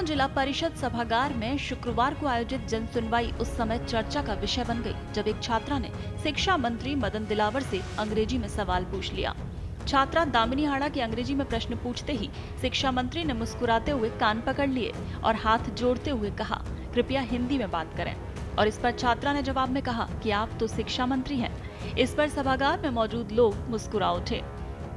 जिला परिषद सभागार में शुक्रवार को आयोजित जन सुनवाई उस समय चर्चा का विषय बन गई जब एक छात्रा ने शिक्षा मंत्री मदन दिलावर से अंग्रेजी में सवाल पूछ लिया। छात्रा दामिनी हाड़ा की अंग्रेजी में प्रश्न पूछते ही शिक्षा मंत्री ने मुस्कुराते हुए कान पकड़ लिए और हाथ जोड़ते हुए कहा, कृपया हिंदी में बात करें। और इस पर छात्रा ने जवाब में कहा कि आप तो शिक्षा मंत्री हैं। इस पर सभागार में मौजूद लोग मुस्कुरा उठे।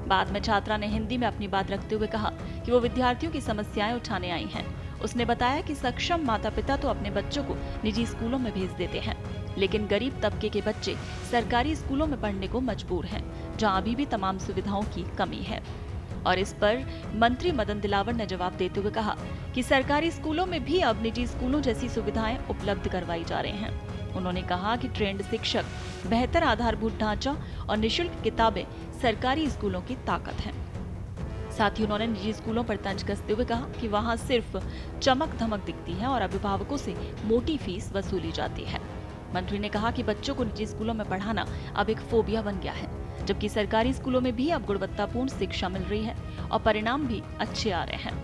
बाद में छात्रा ने हिंदी में अपनी बात रखते हुए कहा कि वो विद्यार्थियों की समस्याएं उठाने आई हैं। उसने बताया कि सक्षम माता पिता तो अपने बच्चों को निजी स्कूलों में भेज देते हैं, लेकिन गरीब तबके के बच्चे सरकारी स्कूलों में पढ़ने को मजबूर हैं, जहां अभी भी तमाम सुविधाओं की कमी है। और इस पर मंत्री मदन दिलावर ने जवाब देते हुए कहा कि सरकारी स्कूलों में भी अब निजी स्कूलों जैसी सुविधाएं उपलब्ध करवाई जा रही हैं। उन्होंने कहा कि ट्रेंड शिक्षक, बेहतर आधारभूत ढांचा और निःशुल्क किताबें सरकारी स्कूलों की ताकत हैं। साथ ही उन्होंने निजी स्कूलों पर तंज कसते हुए कहा कि वहां सिर्फ चमक धमक दिखती है और अभिभावकों से मोटी फीस वसूली जाती है। मंत्री ने कहा कि बच्चों को निजी स्कूलों में पढ़ाना अब एक फोबिया बन गया है, जबकि सरकारी स्कूलों में भी अब गुणवत्तापूर्ण शिक्षा मिल रही है और परिणाम भी अच्छे आ रहे हैं।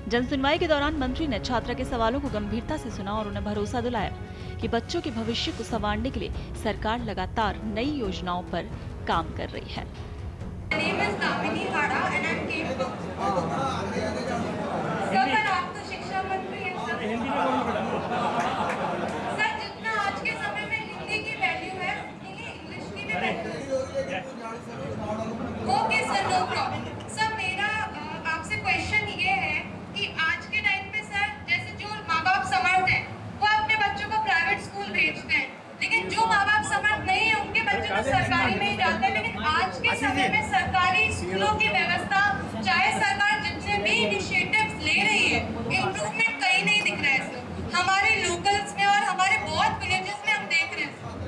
जन सुनवाई के दौरान मंत्री ने छात्रा के सवालों को गंभीरता से सुना और उन्हें भरोसा दिलाया कि बच्चों के भविष्य को संवारने के लिए सरकार लगातार नई योजनाओं पर काम कर रही है। My name is Damini Hada and I came to sir आप तो शिक्षा मंत्री हैं सर जितना आज के समय में हिंदी की वैल्यू है उतनी ही इंग्लिश की भी वैल्यू है। Okay sir, no problem. Sir मेरा आपसे क्वेश्चन ये है कि आज के टाइम पे सर जैसे जो माँ बाप समर्थ हैं वो अपने बच्चों को प्राइवेट स्कूल भेजते हैं, लेकिन जो माँ बाप समर्थ नहीं है उनके बच्चे तो सरकारी में ही जाते हैं। लेकिन आज के समय में सरकारी स्कूलों की